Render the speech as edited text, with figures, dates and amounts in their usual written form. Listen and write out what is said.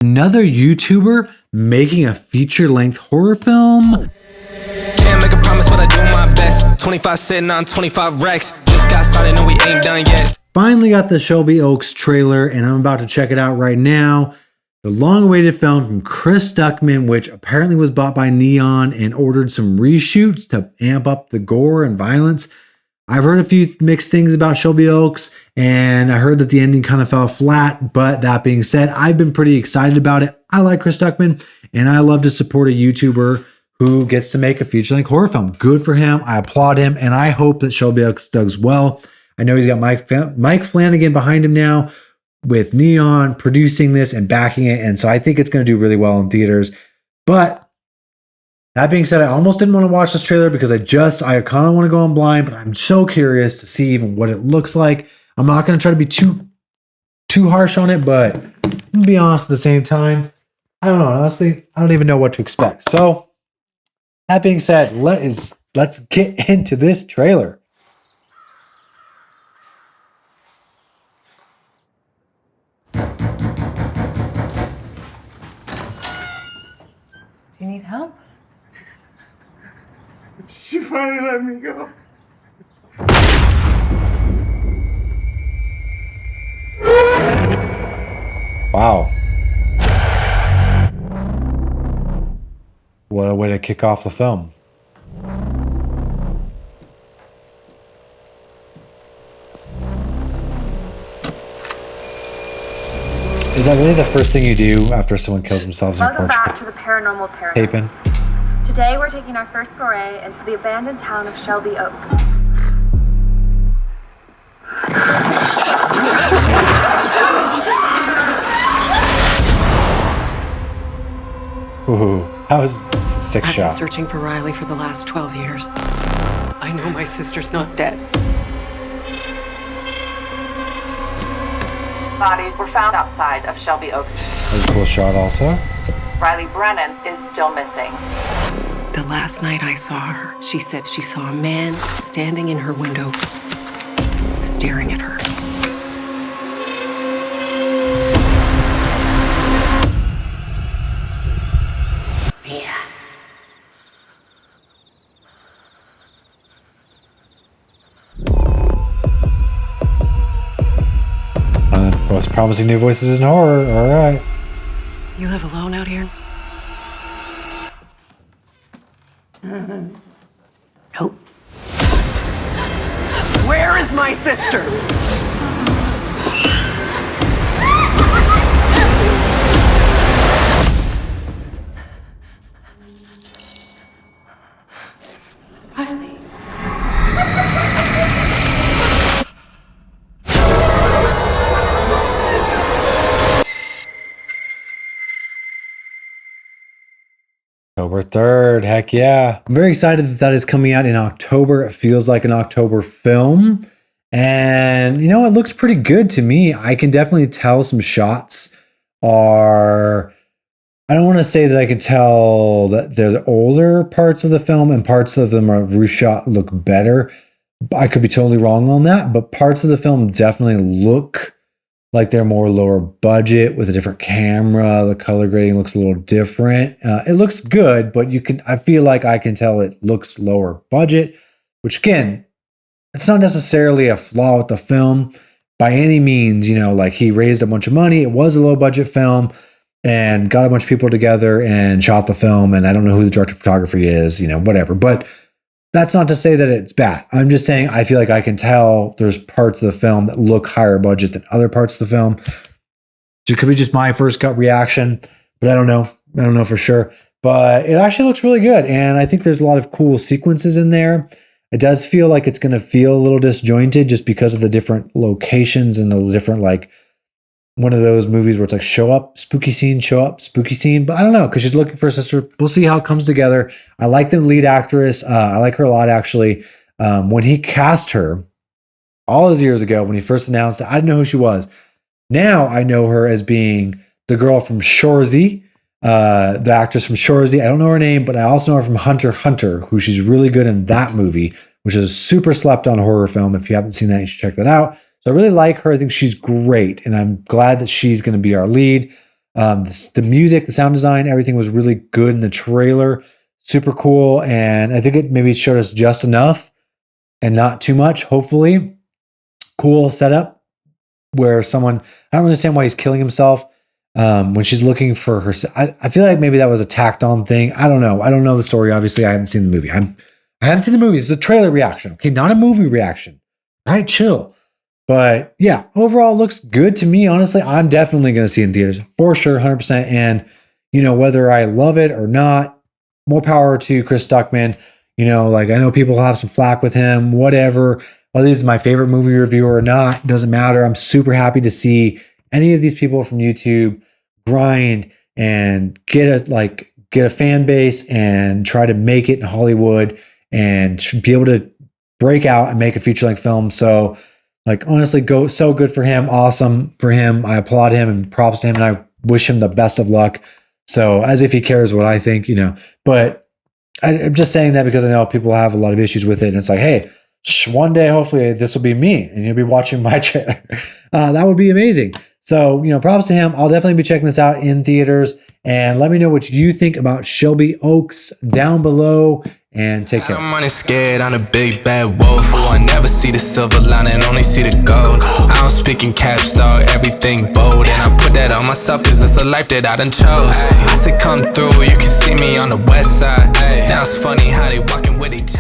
Another YouTuber making a feature-length horror film? Can't make a promise, but I do my best. 25 sitting on 25 racks. Just got started, no, we ain't done yet. Finally got the Shelby Oaks trailer, and I'm about to check it out right now. The long-awaited film from Chris Stuckman, which apparently was bought by Neon and ordered some reshoots to amp up the gore and violence. I've heard a few mixed things about Shelby Oaks, and I heard that the ending kind of fell flat. But that being said, I've been pretty excited about it. I like Chris Stuckman, and I love to support a YouTuber who gets to make a feature-length horror film. Good for him. I applaud him, and I hope that Shelby Oaks does well. I know he's got Mike Flanagan behind him now with Neon producing this and backing it, and so I think it's going to do really well in theaters. But that being said, I almost didn't want to watch this trailer because I kind of want to go in blind, but I'm so curious to see even what it looks like. I'm not going to try to be too harsh on it, but I'm going to be honest at the same time. I don't know. Honestly, I don't even know what to expect. So that being said, let's get into this trailer. Do you need help? She finally let me go. Wow. What a way to kick off the film. Is that really the first thing you do after someone kills themselves in a Welcome porch? back to the Paranormal Paradise. Taping. Today we're taking our first foray into the abandoned town of Shelby Oaks. Ooh, that was a sick I've shot. been searching for Riley for the last 12 years. I know my sister's not dead. Bodies were found outside of Shelby Oaks. That was a cool shot also. Riley Brennan is still missing. The last night I saw her, she said she saw a man standing in her window, staring at her. Yeah. Most promising new voices in horror. All right. You live alone out here? Nope. Where is my sister? Riley. October 3rd. Heck yeah. I'm very excited that that is coming out in October. It feels like an October film. And, you know, it looks pretty good to me. I can definitely tell some shots are... I don't want to say that I can tell that there's older parts of the film and parts of them are reshot look better. I could be totally wrong on that, but parts of the film definitely look like they're more lower budget with a different camera. The color grading looks a little different. It looks good, but I feel like I can tell it looks lower budget, which again, it's not necessarily a flaw with the film by any means. You know, like he raised a bunch of money. It was a low budget film and got a bunch of people together and shot the film. And I don't know who the director of photography is, you know, whatever. But that's not to say that it's bad. I'm just saying I feel like I can tell there's parts of the film that look higher budget than other parts of the film. It could be just my first gut reaction, but I don't know. I don't know for sure. But it actually looks really good. And I think there's a lot of cool sequences in there. It does feel like it's going to feel a little disjointed just because of the different locations and the different, like, one of those movies where it's like show up, spooky scene, but I don't know, because she's looking for a sister. We'll see how it comes together. I like the lead actress. I like her a lot, actually. When he cast her all those years ago, when he first announced it, I didn't know who she was. Now I know her as being the girl from Shorzy, the actress from Shorzy. I don't know her name, but I also know her from Hunter x Hunter, who she's really good in that movie, which is a super slept on horror film. If you haven't seen that, you should check that out. So I really like her. I think she's great, and I'm glad that she's going to be our lead. The music, the sound design, everything was really good in the trailer. Super cool. And I think it maybe showed us just enough and not too much, hopefully. Cool setup where someone, I don't understand why he's killing himself when she's looking for her. I feel like maybe that was a tacked on thing. I don't know. I don't know the story. Obviously, I haven't seen the movie. I haven't seen the movie. It's a trailer reaction. Okay, not a movie reaction. All right, chill. But yeah, overall looks good to me. Honestly, I'm definitely going to see it in theaters for sure, 100%. And, you know, whether I love it or not, more power to Chris Stuckman. You know, like I know people have some flack with him, whatever. Whether he's my favorite movie reviewer or not, doesn't matter. I'm super happy to see any of these people from YouTube grind and get a fan base and try to make it in Hollywood and be able to break out and make a feature-length film. So, like, honestly, so good for him. Awesome for him. I applaud him and props to him, and I wish him the best of luck. So, as if he cares what I think, you know. But I'm just saying that because I know people have a lot of issues with it. And it's like, hey, one day, hopefully, this will be me, and you'll be watching my trailer. That would be amazing. So, you know, props to him. I'll definitely be checking this out in theaters. And let me know what you think about Shelby Oaks down below. And take care. I'm running scared, I'm a big bad wolf. Oh, I never see the silver lining, only see the gold. I don't speak in caps, dog, everything bold. And I put that on myself, cause it's a life that I done chose. I said come through, you can see me on the west side. Now it's funny how they walking with each other.